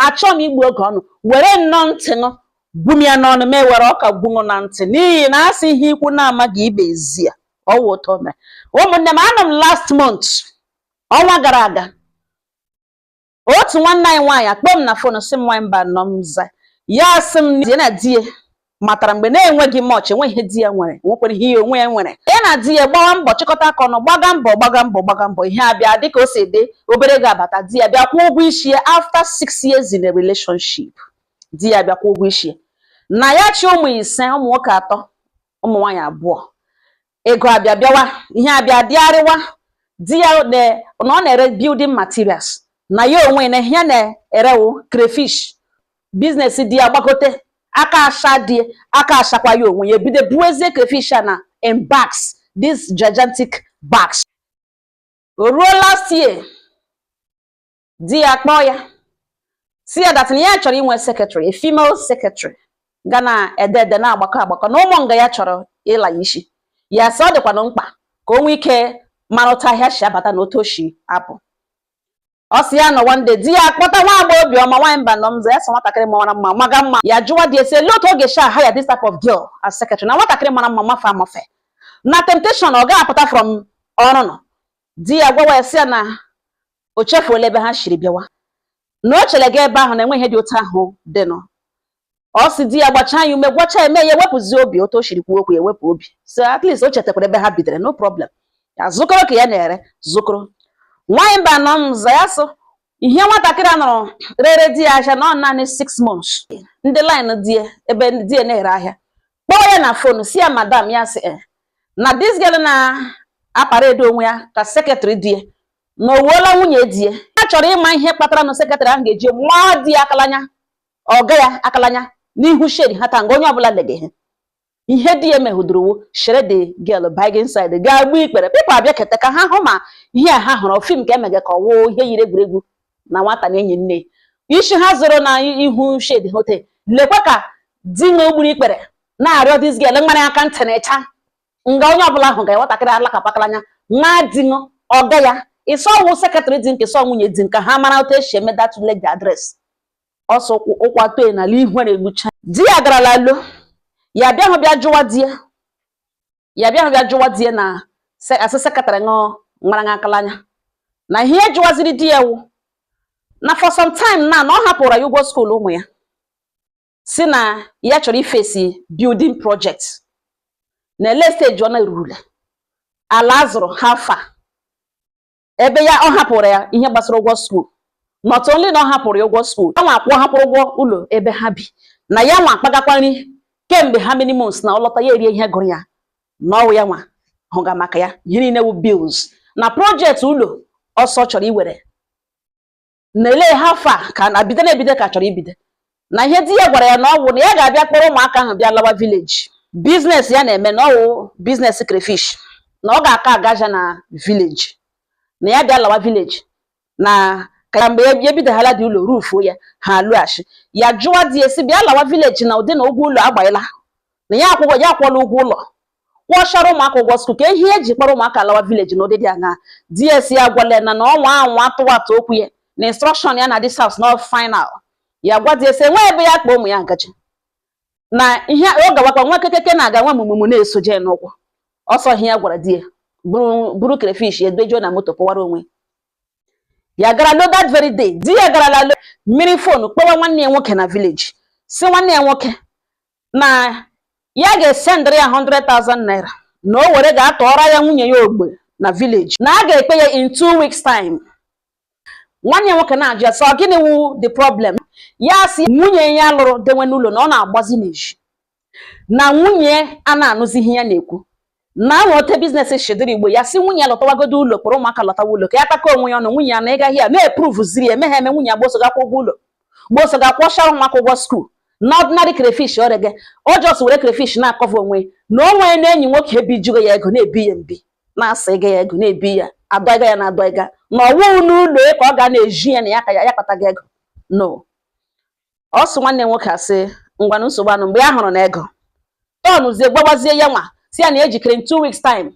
achọ m igbu oge ọnụ were nnọọ ntị ṅụ gwumia n'ọnụ mee were ọka gwunụ na ntị n'ihi na asị ihe ikwu na-amaghị ibe ezi ya ọwụ ụtọ mere. Ụmụnne m, anọ m last month ọnwa gara aga, otu nwanne anyị nwaanyị akpọ m na fon sị m nwaanyị mba nọ m za ya sị m na di ya matara mgbe na-enweghị mọch enweghị ihe di ya nwere nwekwara ihe onwe ya nwere ya na di ya gbawa mbọ chịkọta aka ọnụ gbaga mbọ ihe abịa dịka o si dị obere ga-abata di ya bịa kwụọ ụgwọ isi ya after 6 years in a relationship. Di ya bịa kwụọ ụgwọ isi ya na ya chi ụmụ ise, ụmụ nwoke 3, ụmụ nwaanyị 2. Ego abịa bịawa ihe abịa dịgharịwa. Di ya na ọ na-ere building materials na ya onwe na ihe na-erewo crayfish. Business di ya gbagote aka asha di aka ashakwa ya onwe ya bido buezie crayfish na in bags, these gigantic bags. O ruo last year di ya kpọọ ya si ya that ya chọrọ inwe secretary, a female secretary ga na ede na agbakọ na ụmụ nga ya chọrọ ịla isi ya sị ọ dịkwa na mkpa ka o nwee ike marụta ahịa shi abata na otu oshi apụ. Ọ sị ya nọ one day di ya akpọta nwa agba obiọma nwaanyị mba nọ mza ya sị nwatakịrị mara mma maga mma ya jụwa di ese otu oge sha hire this type of girl as secretary na nwatakịrị mara mma mafe amafe na temptation ọ ga-apụta from ọrụ nọ. Di ya gwawa ya sị ya na o chefuola ebe ha shiri bịawa na o chere ga ebe ahụ na enwe ihe dị otu ahụ dị nọ. Ọ sị di ya gbachaa ya ume gwacha eme ya ewepụzi obi otu o shiri kwuo okwu ya ewepụ obi so at least o chetakwara ebe ha bidere no problem ya zụkọrọ ka ya na-ere zụkọrọ. Nwaanyị mba nọ mza ya so ihe nwatakịrị a nọrọ rere di ya ahịa nọ naanị 6 months. Ndị line di ebe di na-ere ahịa kpọọ ya na fon si ya madam ya sị na this girl na-aparedi onwe ya ka secretary di na o wuola nwunye di ya chọrọ ịma ihe kpatara na secretary ahụ ga-eji maa di akalanya ọga ya akalanya n'ihu sheri ha tanga onye ọbụla leghe ihe di ya mehụdụrụ shere the girl bag inside ga gbu ikpere people abịa kete ka ha hụ ma ihe ha hụrụ film ka emege ka ọwụ ihe yiri egwuregwu na nwata na enyi nne isi ha zoro na ihu shedi hotel lekwa ka di nwe gburu ikpere na-arịọ this girl nwere aka ntị na ịcha nga onye ọbụla ahụ ga nwatakịrị alakapakalanya nwa di ọga ya ịsọ ọwụ secretary di nke sọ nwunye di nke ha mara otu esi eme that leg address ọsọ ụkwa toe na ihu na-egbucha. Di ya garala lo ya bịa hụ bịa jụwa di na asị secretary ṅụ nwara akalanya na ihe jụwaziri di ya wụ na for some time na ọ hapụrụ ya ụgwọ school ụmụ ya si na ya chọrọ ifesi building project na ele stage ọ na-erule ala azụrụ hafa ebe ya ọ hapụrụ ya ihe gbasara ụgwọ school not only na ọ hapụrụ ya ụgwọ school ọ nwa akwụọ hapụrụ ụgwọ ụlọ ebe ha bi na ya nwa akpagakwa nri kemgbe ha many months na ọ lọta ya erie ihe gụrụ ya na ọwụ ya nwa hụga maka ya ihe niile wụ bills na project ụlọ ọsọ chọrọ iwere na ele hafa ka na ebido ka chọrọ ibido na ihe di ya gwara ya na ọ bụ na ya ga-abịa kpọrọ ụmụaka ahụ bịa lawa village business ya na-eme na ọwụ business crayfish na ọ ga-aka agaja na village na ya bịa lawa village na ka mgbe ya bidoghala dị ụlọ rufuo ya ha alụghachi ya jụwa di esi bịa lawa village na ụdị na ụgwọ ụlọ agbanyela na ya akwụkwọ ụgwọ ụlọ kwụọchara ụmụaka ụgwọ skul ka ihe eji kpọrọ ụmụaka lawa village na ụdị dị aṅa. Di esi ya gwala na ọnwa anwa atụwatụ okwu ya na instruction ya na this house na final ya gwa di esi nwe ebe ya kpọ ụmụ ya ngaji na ihe ọ gawakwa nwa kekeke na-aga nwa mụmụmụ na-esoje n'ụkwụ ọsọ ihe ya gwara di ya buru crayfish edojuo na moto pụwara onwe ya gara lo that very day. Di ya gara la mmiri fonu kpọwa nwanne ya nwoke na village si nwanne ya nwoke na ya ga-esendịrị ya 100,000 naira na o were ga-atọọrọ ya nwunye ya ogbe na village na a ga-ekpe ya in 2 weeks time. Nwanne ya nwoke na-ajụ ya sọ gịnị wu the problem ya si nwunye ya lụrụ denwe n'ụlọ na ọ na-agbazi n'eji na nwunye a na-anụzi ihe ya na-ekwu na nwote biznes shediri igbo ya si nwunye ya lọtawagodo ụlọ kpọrọ ụmụaka lọtawa ụlọ ka ya taka onwe ya ọnụ nwunye ya na ịgaghị ya na-eprove ziri emeghe eme nwunye ya gboso gakwa ụgwọ ụlọ gboso gakwọchara ụmụaka ụgwọ skuul na ordinary crayfish ọrege o just were crayfish na-akọva onwe na onwe na enyi nwoke ebijugo ya ego na-ebi ya mbi na-asa ịga ya ego na-ebi ya adọiga ya na adọiga na ọwụ n'ụlọ ka ọ ga na-eji ya na ya ka ya kpataga ego no. Ọ sị nwanne nwoke asị ngwanụ nsogbu anụ mgbe ya hụrụ na ego tọnụzie gbawazie ya nwa si ya na ejikere in 2 weeks time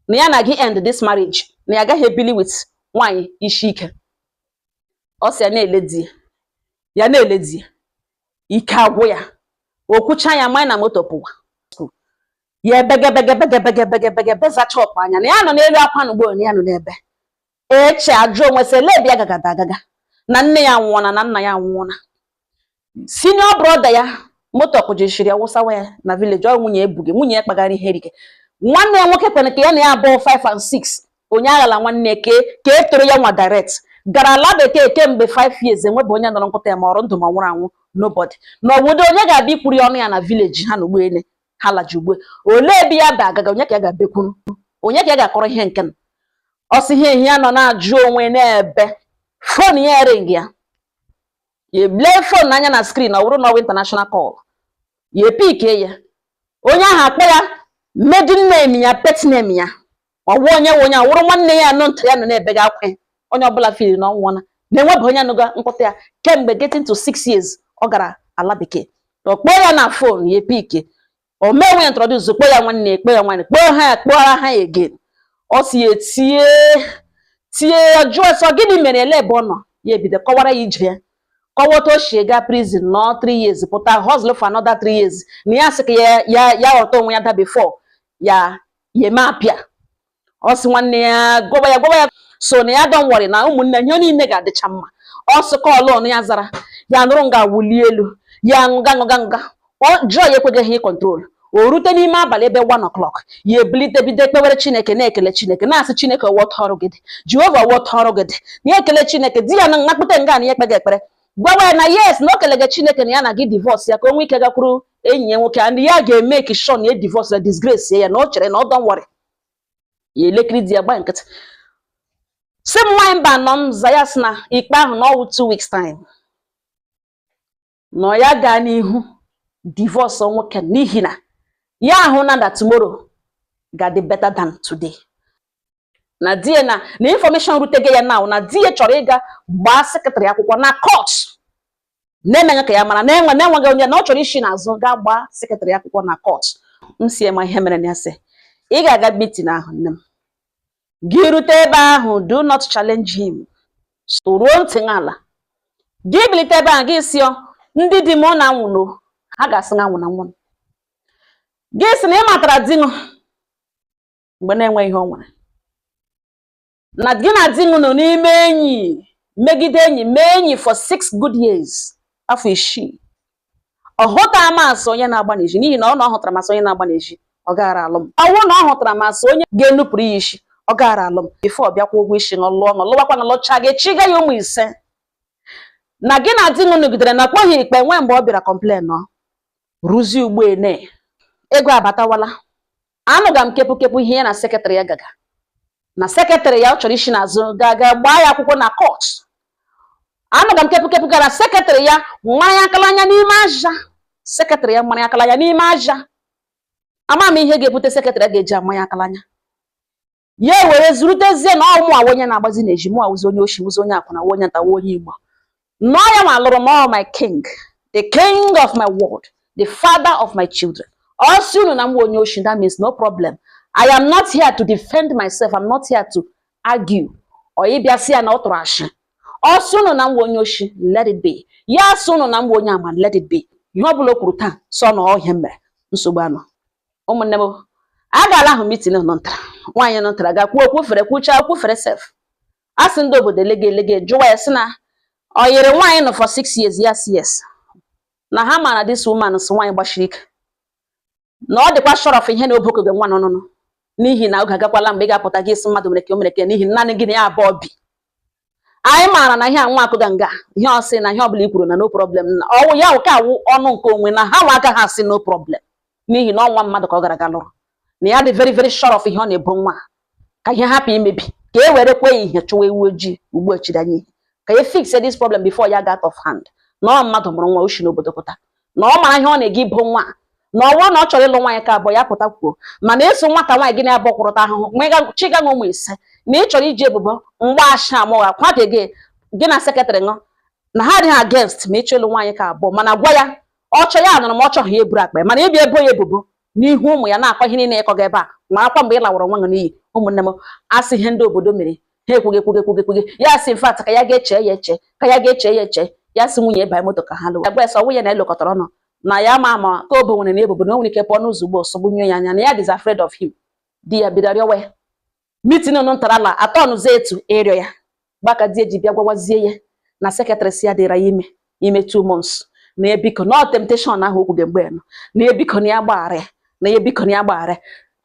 na ya na gị end this marriage na ya agaghị ebili with nwaanyị isi ike. Ọ sị ya na-ele di ya na-elezi ike agwụ ya okwucha ya manya na moto pụwa ya ebege zachọpụ anya na ya nọ n'elu akwa n'ugbo na ya nọ n'ebe eche ajụ onwe sị ele ebe ya agaga na nne ya nwụọna na nna ya nwụọna senior brother ya moto kụjishiri ya wụsawa ya na village ọ nwunye ebughị nwunye ya kpagara ihe erike nwanne ya nwoke kwere ka ya na ya abụọ 5 and 6 onye aghala nwanne ka e toro ya nwa direct gara ala bekee kemgbe 5 years enwebe onye nọrọ nkụta ya ma ọrụ ndụ ma nwụrụ anwụ nobody n'obodo onye ga-abịa ikwuru ọnụ ya na village ha na ugboele ha laji ugbo ole ebe ya ba agaga onye ka ya ga-abekwuru onye ka ya ga-akọrọ ihe nke m ọsị ihe ihe ya nọ na-ajụ onwe n'ebe fon ya ring ya ebule fon n'anya na screen ọ bụrụ na ọwụ international call ya epike ya onye ahụ akpọ ya middle name ya pet name ya ọwụ onye onye awụrụ nwanne ya nọ nta ya nọ n'ebe ga-akwe onye ọbụla fili na ọnwụọna na-enwebe onye nụga nkụta ya kemgbe getting to 6 years ọ gara ala bekee ọkpọ ya na fon ya epike o mewe introduce kpọ ya nwanne kpọ ya nwanne kpọra ha again ọ si ya tie ya jụọ sọ gịnị mere ele ebe ọ nọ ya ebido kọwara ya ije ya kọwata ochie ga prison nọ 3 years pụta hustle for another 3 years na ya sị ka ya ghọta onwe ya da before ya eme apịa ọ sị nwanne ya gwa ya so na ya don't worry na ụmụnne ihe niile ga-adịcha mma ọ sị kọọlụ ọnụ ya zara ya nụrụ nga wuli elu ya nga ọ jụọ ya ekweghị control o rute n'ime abalị ebe 1 o'clock ya ebilite bido ekpewere Chineke na-ekele Chineke na-asị Chineke wọta ọrụ gị dị Jehova wọta ọrụ gị dị na ekele Chineke di ya na nakpụte nga na ya ekpega ekpere gwawa ya na yes na o kelege Chineke na ya na gị divorce ya ka o nwee ike gakwuru enyi ya nwoke and ya ga-eme ka shon ya divorce ya disgrace ya na o chere na ọ don't worry ya elekiri di ya gba nkịtị si m nwaanyị mba nọ m za ya sị na ikpe ahụ na ọwụ 2 weeks time nọ ya gaa n'ihu divorce nwoke n'ihi na ya ahụ na that tomorrow ga-adị better than today na die na information rutege ya now na die chọrọ ịga gbaa sekretary akwụkwọ na court na-emenye ka ya mara na-enweghị onye na ọ chọrọ isi n'azụ ga gbaa sekretary akwụkwọ na court m si ema ihe mere na ya sị ị ga-aga meeting ahụ nne m gị rute ebe ahụ do not challenge him ruo ntị ala gị bilite ebe ahụ gị sịọ ndị di m na nwụnụ ha ga-asị na nwụ na nwụ gị sị na ị matara di m mgbe na-enwe ihe ọ nwere na gị na di m nọ n'ime enyi megide enyi mee enyi for 6 good years afọ 6 ọ hụtara amasị onye na-agba n'ezi n'ihi na ọ na ọ hụtara amasị onye na-agba n'ezi ọ gara alụm ọwụ na ọ hụtara amasị onye ga-enupụrụ ya isi ọ gara alụm bifo ọ bịakwa ụgwọ isi lụwakwa na lụcha ga-echiga ya ụmụ 5 na gị na di m nọgidere na kpọghị ikpe nwe mgbe ọ bịara complain nọ rụzi ugbo ene ego abatawala anụga m kepụ ihe ya na sekretary ya gaga na sekretary ya ọ chọrọ isi n'azụ ga gbaa ya akwụkwọ na court anụga m kepụ gara sekretary ya mmanya akalanya n'ime aja sekretary ya mmanya akalanya n'ime aja ama m ihe ga-ebute sekretary ga-eji amanya akalanya ya were zurutezie na ọmụ awonye na-agbazi na ejimụ awụzi onye oshi wụzi onye akwụna onye ntawa onye Igbo nọ ya ma lụrụ m my king, the king of my world, the father of my children. Also, that means no problem. I am not here to defend myself. I'm not here to argue. Or also, let it be. Yes, let it be. You have look rutan, son or him. Subano. Omonemo. I got a meeting on Nontra. Why not traga? Who for a kucha, who for a self. Asendo the legate, Joy Sina. Or you're wine for 6 years. Yes. Na hama na this woman is wine bashik. No, the question of ihe na oboke ge nwa no n'ihi na oga gakwala mgbe ga-apụta gị isi mmadụ mere ka o mere ka n'ihi naanị gị na ya abụọ bi anyị maara na ihe anwa akụga nga ihe ọsị na ihe ọbụla ikwuru na no problem na ọwụ ya ụka awụ ọnụ nke onwe na ha nwa aka ha asị no problem n'ihi na ọnwa mmadụ ka ọ gara aga lụrụ na ya dị very sure of ihe ọ na-ebo nwa ka ihe hapụ imebi ka e were kwe ihe chụwa ewu ojii ugbu echidanye ka e fix this problem before ya get off hand na mmadụ mụrụ nwa oshi n'obodo pụta na ọ mara ihe ọ na-ege ibo nwa na ọwụ na ọ chọrọ ịlụ nwaanyị ka abụọ ya pụta kwuo mana eso nwata nwaanyị gị na-abụ kwụrụta ahụhụ ma chiga nwa ụmụ 5 na ị chọrọ iji ebubo mgba asha amụgha kwa gị na sekretary ṅụ na ha adịghị against ma ịchọ ịlụ nwaanyị ka abụọ mana gwa ya ọ chọ ya nụrụ ma ọ chọghị ya eburu akpa mana ịbịa ebo ya ebubo n'ihu ụmụ ya na-akọ ihe niile ịkọga ebe a ma akwa mgbe ị lawara nwa n'iyi ụmụnne m asị ihe ndị obodo mere ha ekwughị ya si mfat ka ya ga-eche ya eche ka ya ga-eche ya eche ya si nwunye banye moto ka ha lụwa agba eso nwunye na-elokọtara ọnụ na ya ma ka obo nwere na ebubo na o nwere ike pụọ n'ụzọ ugbo sọgbunye ya anya na ya is afraid of him. Di ya bidoro rịọwa ya meeting nụ ntarala atọnụzọ etu ịrịọ ya gbaka di eji bịa gwawazie ya na secretary si ya dịra ya ime 2 months na ebiko na temptation ahụ okwu mgbe no na ebiko na ya gbaghara na ebiko na ya gbaghara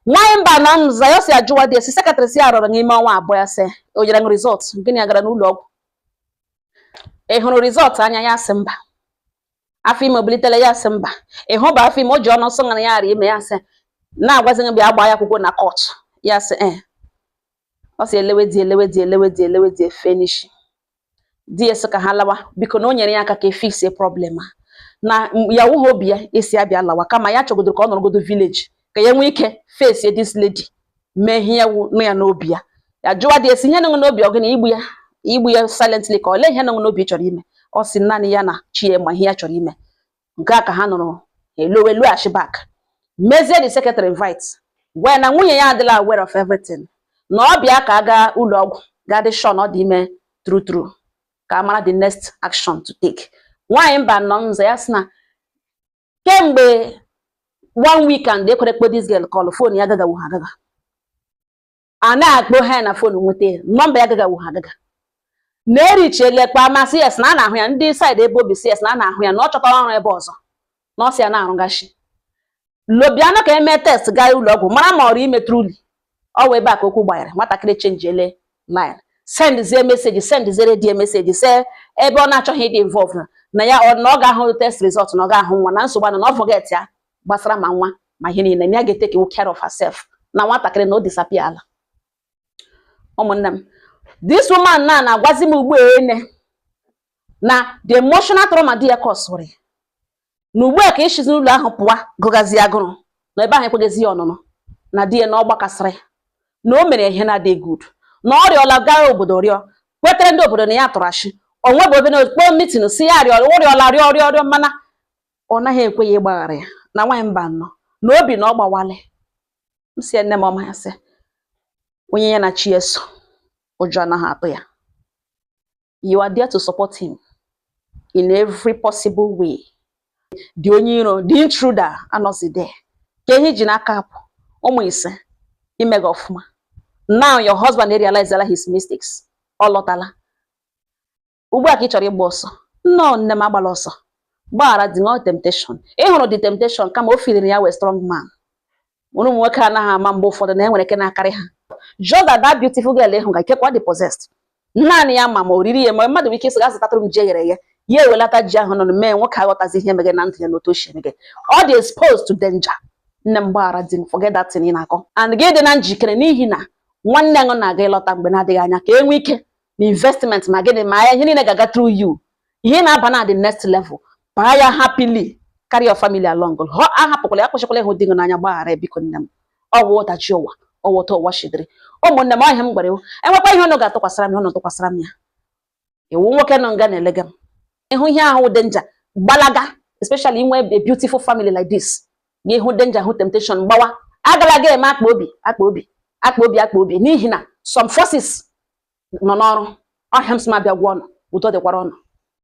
nwanyị mba na nza ya si ajụwa di si secretary si arọrọ n'ime ọnwa abụọ ya sị o nyere ng result gịnị agara n'ụlọ ọgwụ ị hụrụ result anya ya sị mba afọ ime obilitele ya sị mba ị hụ ba afọ ime o ji ọnụ nsọ ngana ya ara ime ya sị na-agwazi bịa gbaa ya akwụkwọ na court ya sị ọ sị elewe di finish di esi ka ha lawa biko na o nyere ya aka ka fix a problem na ya wuho obi ya esi abịa lawa kama ya chọgodoro ka ọ nọrọgodo village ka ya nwee ike face this lady mee ihe ya n'obi ya ya jụwa di esi ihe nọ n'obi ọ gịnị igbu ya silently ka ole ihe nọ n'obi chọrọ ime ọ sị naanị ya na chi ya ma ihe ya chọrọ ime nke a ka ha nọrọ elowe back mezie the secretary invite gwa na nwunye ya adịla aware of everything na ọ bịa ka aga ụlọ ọgwụ ga dị sure na ọ dị ime true ka mara the next action to take. Nwanyị mba nọ nza ya sị na kemgbe 1 week and ekwerekwe this girl call phone ya agaga ha agaga a na-akpọ ha na phone nwete nọmba ya agaga ha agaga na-erichele kpa amasị yes na a na-ahụ ya ndị side ebe obi si yes na a na-ahụ ya na ọ chọtara ọrụ ebe ọzọ na ọ sị ya na-arụgashi lobiano ka eme test gaa ụlọ ọgwụ mara ma ọrụ ime truly ọ wee ebe a ka okwu gbanyere nwatakịrị chenjiele line send zere die message say ebe ọ na-achọghị ịdị involve na ya ọ ga-ahụ test result na ọ ga-ahụ nwa na nsogbu na ọ forget ya gbasara ma nwa ma ihe niile na ya ga-take care of herself na nwatakịrị na o disappear ala. Ụmụnne m, this woman na-agwazi m ugbu ene na the emotional trauma dị ya kọsụrị na ugbu a ka ishizi n'ụlọ ahụ pụwa gụgazi agụrụ na ebe ahụ ekweghịzi ya ọnụnụ na di ya na ọ gbakasịrị na o mere ihe na-adị good na ọ rịọla gara obodo rịọ kwetere ndị obodo na ya tụrụ achị o nwebe obe na okpukpe meeting si ya rịọla rịọ mana ọ naghị ekwe ya ịgbaghara ya na nwaanyị mba nọ na obi na ọ gbawale nsị nne m ọma ya sị onye ya na chi eso ụjọ anaghị atụ ya. You are there to support him in every possible way. The onye iro, the intruder anọzi there ka ihe ji n'aka apụ ụmụ ise imega ọfụma. Now your husband realize his mistakes. Ọ lọtala. Ugbu a ka ị chọrọ ịgba ọsọ. No, nne m agbala ọsọ. Gbaghara dị no temptation. Ị hụrụ the temptation kama o filiri ya wee strong man. Ụmụ nwoke anaghị ama mgbe ụfọdụ na enwere ike na-akarị ha. Just that beautiful girl ịhụ ga ikekwa dị possessed. Naanị ya ma oriri ya ma mmadụ ike isi ga-azụtatụrụ m ji eghere ya. Ya ewelata ji ahụ nọ mee nwoke aghọtazi ihe mege na ntị ya n'otu ochie mege. Ọ dị exposed to danger. Nne m gbaghara dị m forget that thing ị na-akọ. And gị dị na njikere n'ihi na nwanne ṅụ na-aga ịlọta mgbe na-adịghị anya ka enwe ike na investment ma gịnị ma ya ihe niile ga-aga through you. Ihe na-aba na the next level. Baa ya happily carry your family along. Ahapụkwala ya kwụsịkwala ịhụ di gị n'anya gbaghara biko nne m. Ọ wụ ọdachi ụwa. Ọ wụ ụwa shidiri. Ụmụnne m ọhịa m gwara ewu enwekwa ihe ọnụ ga-atụkwasara m ọnụ tụkwasara m ya. Iwu nwoke nọ nga na-elega m. Ịhụ ihe ahụ danger gbalaga especially inwe a beautiful family like this. Gị hụ danger hụ temptation gbawa agalaga eme akpa obi n'ihi na some forces nọ n'ọrụ ọhịa m sị m abịa gwa ọnụ ụtọ dịkwara ọnụ.